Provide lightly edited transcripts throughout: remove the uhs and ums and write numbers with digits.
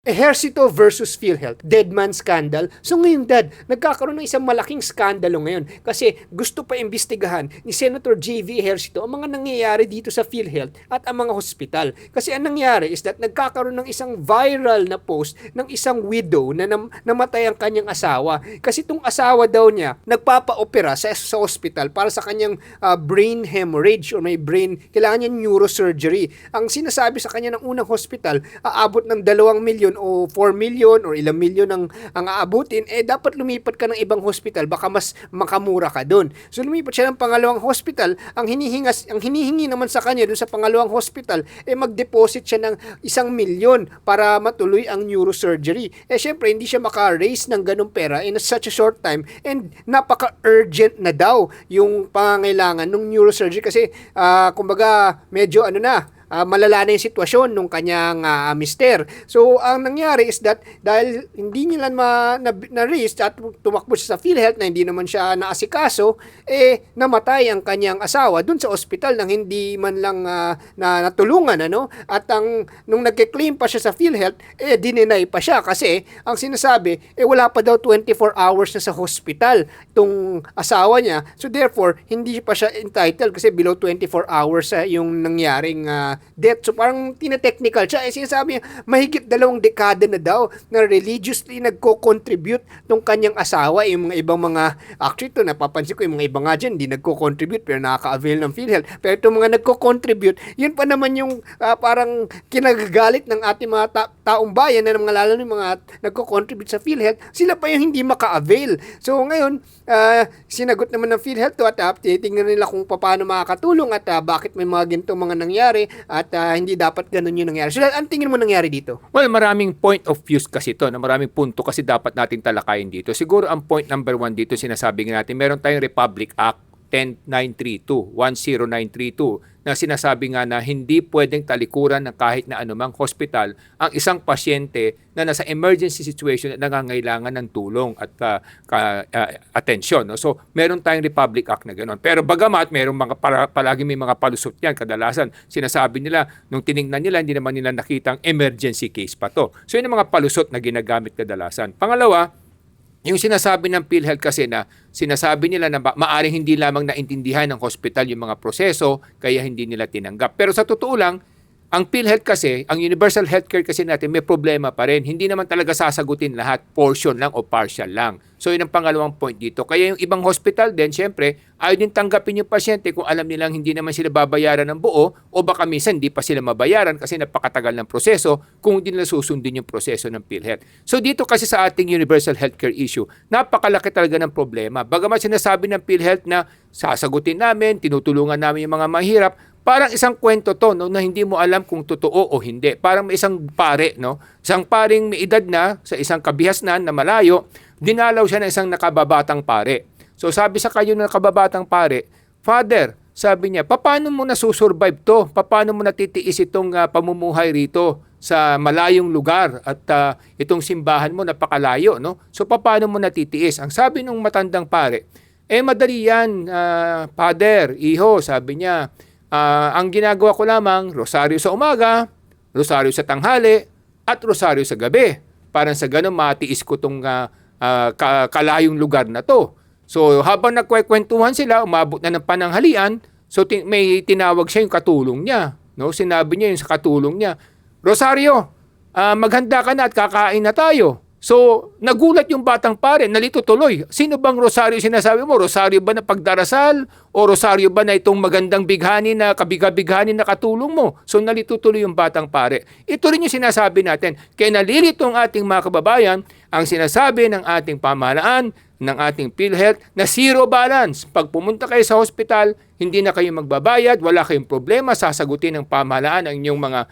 Ejercito versus PhilHealth, Deadman Scandal. So ngayon, Dad, nagkakaroon ng isang malaking skandalo ngayon kasi gusto pa imbestigahan ni Senator J.V. Ejercito ang mga nangyayari dito sa PhilHealth at ang mga hospital. Kasi ang nangyari is that nagkakaroon ng isang viral na post ng isang widow na namatay ang kanyang asawa. Kasi itong asawa daw niya nagpapa-opera sa hospital para sa kanyang brain hemorrhage or may brain, kailangan niya neurosurgery. Ang sinasabi sa kanya ng unang hospital, aabot ng 2 million o 4 million or ilang milyon ang aabutin, dapat lumipat ka ng ibang hospital, baka mas makamura ka doon. So lumipat siya ng pangalawang hospital, ang hinihingi naman sa kanya doon sa pangalawang hospital, mag-deposit siya ng 1 milyon para matuloy ang neurosurgery. Syempre, hindi siya maka-raise ng ganong pera in such a short time and napaka-urgent na daw yung pangangailangan ng neurosurgery kasi kumbaga medyo malala na yung sitwasyon nung kanyang mister. So, ang nangyari is that dahil hindi nila na-raise at tumakbo siya sa PhilHealth na hindi naman siya naasikaso, namatay ang kanyang asawa dun sa ospital nang hindi man lang natulungan. At nung nagke-claim pa siya sa PhilHealth, dinenay pa siya kasi ang sinasabi, wala pa daw 24 hours na sa hospital itong asawa niya. So, therefore, hindi pa siya entitled kasi below 24 hours yung nangyaring death. So parang tinetechnical siya. Sinasabi niya, mahigit 2 dekada na daw na religiously nagko-contribute nung kanyang asawa. Yung mga ibang mga, actually ito, napapansin ko yung mga iba nga dyan, hindi nagko-contribute pero nakaka-avail ng PhilHealth. Pero itong mga nagko-contribute, yun pa naman yung parang kinagagalit ng ating mga taong bayan na mga lalo ng mga nagko-contribute sa PhilHealth, sila pa yung hindi maka-avail. So ngayon, sinagot naman ng PhilHealth to at tinitingnan nila kung paano makakatulong at bakit may mga ganitong mga nangyari at hindi dapat ganun yung nangyari. So, ang tingin mo nangyari dito? Well, maraming point of views kasi to, na maraming punto kasi dapat natin talakayin dito. Siguro ang point number 1 dito, sinasabi natin, meron tayong Republic Act 10932 na sinasabi nga na hindi pwedeng talikuran ng kahit na anumang hospital ang isang pasyente na nasa emergency situation at nangangailangan ng tulong at atensyon. No? So, meron tayong Republic Act na gano'n. Pero bagamat meron palagi may mga palusot yan, kadalasan sinasabi nila, nung tiningnan nila, hindi naman nila nakitang emergency case pa to. So, yun ang mga palusot na ginagamit kadalasan. Pangalawa, yung sinasabi ng PhilHealth kasi na sinasabi nila na maaring hindi lamang naintindihan ng hospital yung mga proseso kaya hindi nila tinanggap. Pero sa totoo lang, ang PhilHealth kasi, ang universal healthcare kasi natin may problema pa rin. Hindi naman talaga sasagutin lahat, portion lang o partial lang. So yun ang pangalawang point dito. Kaya yung ibang hospital din, syempre, ayaw din tanggapin yung pasyente kung alam nilang hindi naman sila babayaran ng buo o baka minsan hindi pa sila mabayaran kasi napakatagal ng proseso kung hindi nila susundin yung proseso ng PhilHealth. So dito kasi sa ating universal healthcare issue, napakalaki talaga ng problema. Bagamat sinasabi ng PhilHealth na sasagutin namin, tinutulungan namin yung mga mahirap, parang isang kwento to, no, na hindi mo alam kung totoo o hindi. Parang may isang pare, no, isang paring may edad na sa isang kabihasnan na malayo, dinalaw siya ng isang nakababatang pare. So sabi sa kayo ng nakababatang pare, Father, sabi niya, paano mo nasusurvive to? Paano mo natitiis itong pamumuhay rito sa malayong lugar at itong simbahan mo napakalayo, no? So paano mo natitiis? Ang sabi ng matandang pare, madali yan, Father, iho, sabi niya, ang ginagawa ko lamang, rosaryo sa umaga, rosaryo sa tanghali, at rosaryo sa gabi. Parang sa ganun, matiis ko itong kalayong lugar na to. So, habang nagkwekwentuhan sila, umabot na ng pananghalian, so may tinawag siya yung katulong niya. No? Sinabi niya yung sa katulong niya, Rosario, maghanda ka na at kakain na tayo. So, nagulat yung batang pare, nalito tuloy. Sino bang rosaryo sinasabi mo? Rosaryo ba na pagdarasal? O rosaryo ba na itong magandang bighani na kabiga-bighani na katulong mo? So, nalito tuloy yung batang pare. Ito rin yung sinasabi natin. Kaya nalilito ang ating mga kababayan, ang sinasabi ng ating pamahalaan, ng ating PhilHealth, na zero balance. Pag pumunta kayo sa hospital, hindi na kayo magbabayad, wala kayong problema, sasagutin ng pamahalaan ang inyong mga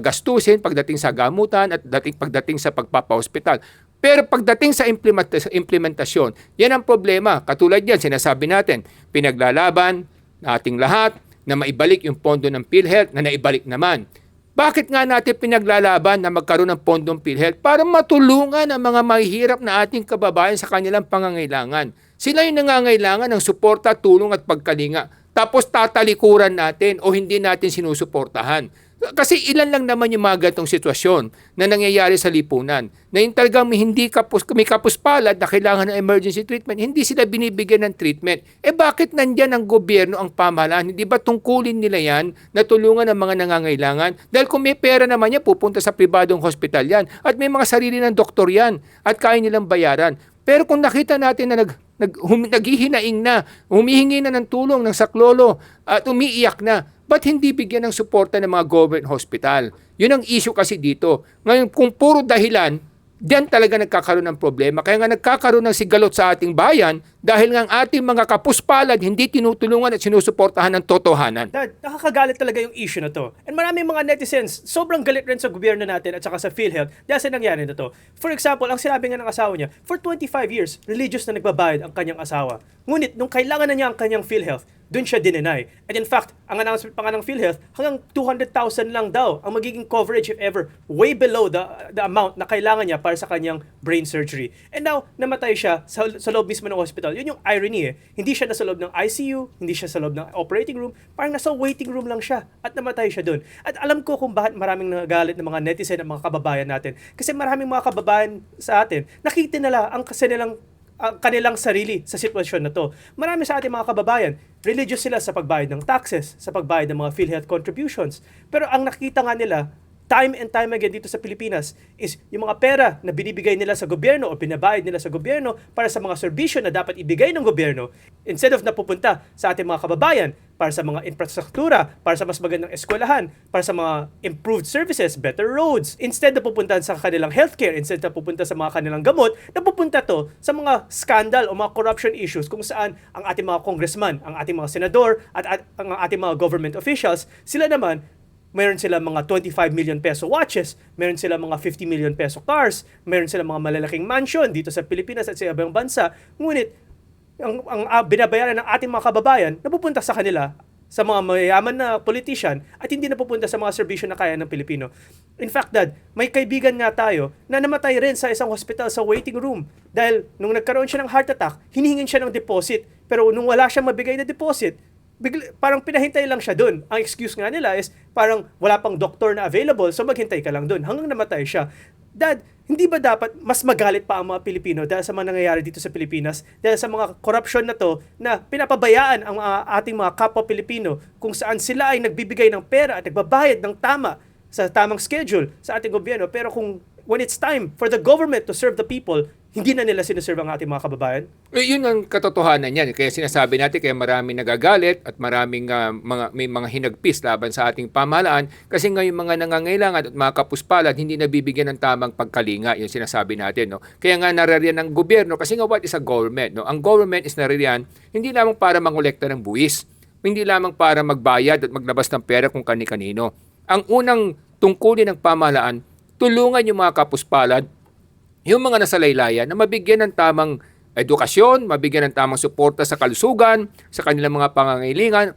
gastusin pagdating sa gamutan at pagdating sa pagpapahospital. Pero pagdating sa implementasyon, yan ang problema. Katulad yan, sinasabi natin, pinaglalaban nating lahat na maibalik yung pondo ng PhilHealth na naibalik naman. Bakit nga natin pinaglalaban na magkaroon ng pondong PhilHealth? Para matulungan ang mga mahihirap na ating kababayan sa kanilang pangangailangan. Sila yung nangangailangan ng suporta, tulong at pagkalinga. Tapos tatalikuran natin o hindi natin sinusuportahan. Kasi ilan lang naman yung mga ganitong sitwasyon na nangyayari sa lipunan na yung talagang may kapuspalad na kailangan ng emergency treatment, hindi sila binibigyan ng treatment. Bakit nandyan ang gobyerno, ang pamahalaan? Hindi ba tungkulin nila yan na tulungan ang mga nangangailangan? Dahil kung may pera naman yan, pupunta sa pribadong hospital yan. At may mga sarili ng doktor yan at kaya nilang bayaran. Pero kung nakita natin na naghihinaing na, humihingi na ng tulong ng saklolo at umiiyak na, ba't hindi bigyan ng suporta ng mga government hospital? Yun ang issue kasi dito. Ngayon, kung puro dahilan, diyan talaga nagkakaroon ng problema. Kaya nga nagkakaroon ng sigalot sa ating bayan dahil nga ang ating mga kapuspalad hindi tinutulungan at sinusuportahan ng totohanan. Dad, nakakagalit talaga yung issue na to. And maraming mga netizens, sobrang galit rin sa gobyerno natin at saka sa PhilHealth dahil sa nangyari na to. For example, ang sinabi nga ng asawa niya, for 25 years, religious na nagbabayad ang kanyang asawa. Ngunit, nung kailangan na niya ang kanyang PhilHealth, doon siya dinenay. And in fact, ang announcement pa nga ng PhilHealth, hanggang 200,000 lang daw ang magiging coverage if ever, way below the amount na kailangan niya para sa kanyang brain surgery. And now, namatay siya sa loob mismo ng hospital. Yun yung irony eh. Hindi siya nasa loob ng ICU, hindi siya sa loob ng operating room, parang nasa waiting room lang siya at namatay siya doon. At alam ko kung bakit maraming nagagalit ng mga netizen at mga kababayan natin. Kasi maraming mga kababayan sa atin, nakita nila ang kanilang sarili sa sitwasyon na to. Marami sa ating mga kababayan, religious sila sa pagbayad ng taxes, sa pagbayad ng mga PhilHealth contributions. Pero ang nakita nga nila, time and time again dito sa Pilipinas is yung mga pera na binibigay nila sa gobyerno o pinabayad nila sa gobyerno para sa mga serbisyo na dapat ibigay ng gobyerno, instead of napupunta sa ating mga kababayan para sa mga infrastruktura, para sa mas magandang eskwelahan, para sa mga improved services, better roads, instead na pupunta sa kanilang healthcare, instead na pupunta sa mga kanilang gamot, napupunta to sa mga scandal o mga corruption issues kung saan ang ating mga congressman, ang ating mga senador at ang ating mga government officials, sila naman meron sila mga 25 million peso watches, meron sila mga 50 million peso cars, meron sila mga malalaking mansion dito sa Pilipinas at sa ibang bansa. Ngunit, ang binabayaran ng ating mga kababayan, napupunta sa kanila, sa mga mayayaman na politician, at hindi napupunta sa mga serbisyo na kaya ng Pilipino. In fact, Dad, may kaibigan nga tayo na namatay rin sa isang hospital sa waiting room dahil nung nagkaroon siya ng heart attack, hinihingin siya ng deposit. Pero nung wala siyang mabigay na deposit, parang pinahintay lang siya dun. Ang excuse nga nila is parang wala pang doktor na available, so maghintay ka lang dun hanggang namatay siya. Dad, hindi ba dapat mas magalit pa ang mga Pilipino dahil sa mga nangyayari dito sa Pilipinas, dahil sa mga korupsyon na to na pinapabayaan ang ating mga kapwa Pilipino kung saan sila ay nagbibigay ng pera at nagbabayad ng tama sa tamang schedule sa ating gobyerno, pero kung when it's time for the government to serve the people, hindi na nila sinuserve ang ating mga kababayan? Yun ang katotohanan yan. Kaya sinasabi natin, kaya maraming nagagalit at maraming may mga hinagpis laban sa ating pamahalaan kasi ngayon mga nangangailangan at mga kapuspalad hindi nabibigyan ng tamang pagkalinga. Yung sinasabi natin. No? Kaya nga narariyan ng gobyerno kasi nga what is a government? No? Ang government is narariyan hindi lamang para mangolekta ng buwis, hindi lamang para magbayad at maglabas ng pera kung kani-kanino. Ang unang tungkulin ng pamahalaan, tulungan yung mga kapuspalad, yung mga nasa laylayan na mabigyan ng tamang edukasyon, mabigyan ng tamang suporta sa kalusugan, sa kanilang mga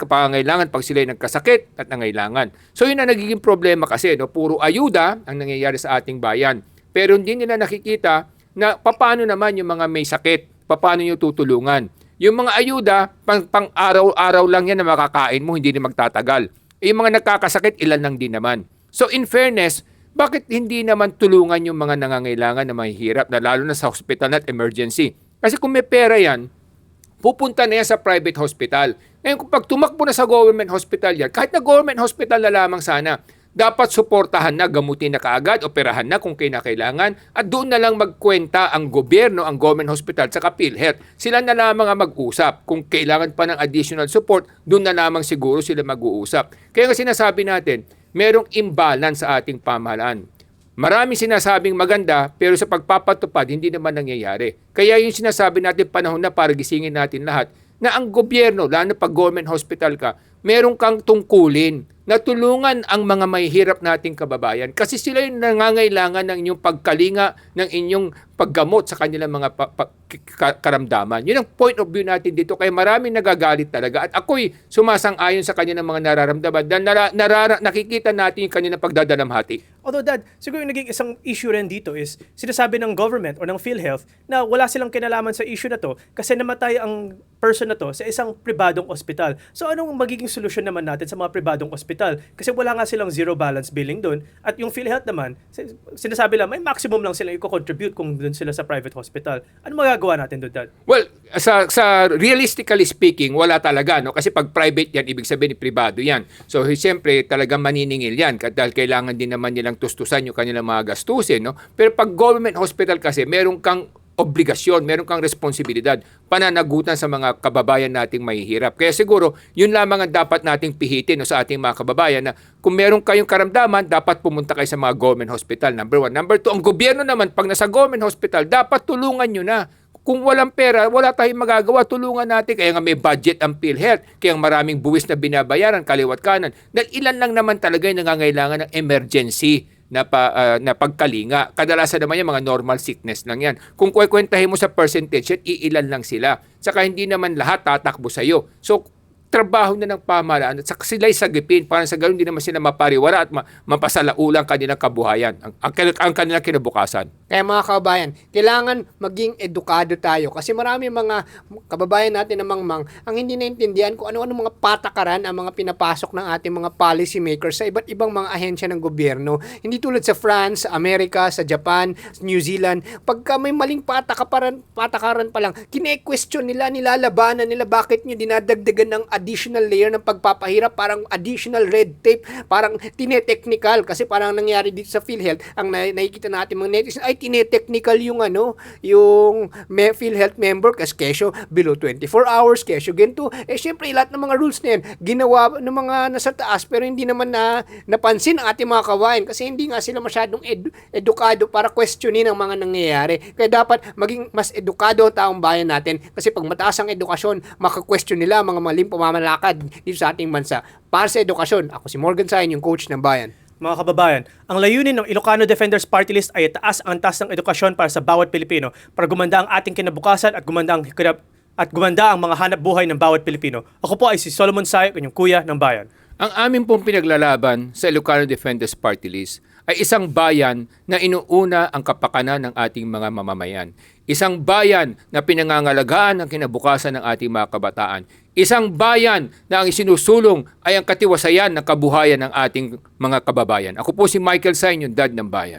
pangangailangan pag sila nagkasakit at nangailangan. So yun ang nagiging problema kasi, no? Puro ayuda ang nangyayari sa ating bayan. Pero hindi nila nakikita na paano naman yung mga may sakit, paano nyo tutulungan. Yung mga ayuda, pang araw-araw lang yan na makakain mo, hindi na magtatagal. Yung mga nagkakasakit, ilan lang din naman. So in fairness, bakit hindi naman tulungan yung mga nangangailangan na mahihirap na lalo na sa hospital at emergency? Kasi kung may pera yan, pupunta na yan sa private hospital. Ngayon kung pag tumakbo na sa government hospital yan, kahit na government hospital na lamang sana, dapat suportahan na, gamutin na kaagad, operahan na kung kailangan at doon na lang magkwenta ang gobyerno, ang government hospital sa PhilHealth. Sila na lamang ang mag-usap. Kung kailangan pa ng additional support, doon na lamang siguro sila mag-uusap. Kaya nga sinasabi natin, merong imbalance sa ating pamahalaan. Maraming sinasabing maganda pero sa pagpapatupad hindi naman nangyayari. Kaya yung sinasabi natin panahon na para gisingin natin lahat na ang gobyerno, lalo pag government hospital ka, meron kang tungkulin na tulungan ang mga mahihirap nating kababayan kasi sila yung nangangailangan ng inyong pagkalinga, ng inyong paggamot sa kanilang mga karamdaman. Yun ang point of view natin dito. Kaya maraming nagagalit talaga. At ako'y sumasang-ayon sa kanilang mga nararamdaman. Dahil nakikita natin yung kanilang pagdadalamhati. Although Dad, siguro yung naging isang issue rin dito is sinasabi ng government o ng PhilHealth na wala silang kinalaman sa issue na to kasi namatay ang person na to sa isang pribadong ospital. So anong magiging solusyon naman natin sa mga pribadong ospital? Kasi wala nga silang zero balance billing doon. At yung PhilHealth naman, sinasabi lang may maximum lang sila i-contribute kung doon sila sa private hospital. Ano magagawa natin doon, Dad? Well, sa realistically speaking, wala talaga, no? Kasi pag private yan, ibig sabihin pribado yan. So, siyempre, talagang maniningil yan dahil kailangan din naman nilang tustusan yung kanilang mga gastusin, no? Pero pag government hospital kasi, meron kang obligasyon, meron kang responsibilidad, pananagutan sa mga kababayan nating mahihirap. Kaya siguro, yun lamang ang dapat nating pihitin, no, sa ating mga kababayan na kung meron kayong karamdaman, dapat pumunta kayo sa mga government hospital. Number 1. Number 2, ang gobyerno naman, pag nasa government hospital, dapat tulungan nyo na. Kung walang pera, wala tayong magagawa, tulungan natin. Kaya nga may budget ang PhilHealth, kaya maraming buwis na binabayaran, kaliwat kanan. Dahil ilan lang naman talaga yung nangangailangan ng emergency na pagkalinga. Kadalasan naman yung mga normal sickness lang yan. Kung kwentahin mo sa percentage, iilan lang sila. Saka hindi naman lahat tatakbo sa'yo. So, trabaho na ng pamahalaan at sila'y sagipin para sa ganun hindi naman sila mapariwara at mapasalaulang kanilang kabuhayan, ang kanilang kinabukasan. Kaya mga kababayan, kailangan maging edukado tayo kasi marami mga kababayan natin na mangmang ang hindi naintindihan kung ano-ano mga patakaran ang mga pinapasok ng ating mga policy makers sa iba't ibang mga ahensya ng gobyerno. Hindi tulad sa France, sa Amerika, sa Japan, sa New Zealand. Pagka may maling patakaran pa lang, kine-question nila, nilalabanan nila bakit nyo dinadagdagan ng additional layer ng pagpapahirap, parang additional red tape, parang tinetechnical kasi parang nangyari dito sa PhilHealth, ang nakikita natin mga netizens ay tinetechnical yung yung PhilHealth member kasi kesyo below 24 hours, kesyo ganito. Syempre lahat ng mga rules na yan ginawa ng mga nasa taas pero hindi naman napansin ang ating mga kawain kasi hindi nga sila masyadong edukado para questionin ang mga nangyayari. Kaya dapat maging mas edukado ang taong bayan natin kasi pag mataas ang edukasyon, maka-question nila ang mga maling pamamalakad dito sa ating bansa. Para sa edukasyon, ako si Morgan Sain, yung coach ng bayan. Mga kababayan, ang layunin ng Ilocano Defenders Party List ay itaas ang antas ng edukasyon para sa bawat Pilipino para gumanda ang ating kinabukasan at gumanda ang mga hanap buhay ng bawat Pilipino. Ako po ay si Solomon Sayo, inyong kuya ng bayan. Ang amin pong pinaglalaban sa Ilocano Defenders Party List ay isang bayan na inuuna ang kapakanan ng ating mga mamamayan. Isang bayan na pinangangalagaan ang kinabukasan ng ating mga kabataan. Isang bayan na ang isinusulong ay ang katiwasayan ng kabuhayan ng ating mga kababayan. Ako po si Michael Sain, yung dad ng bayan.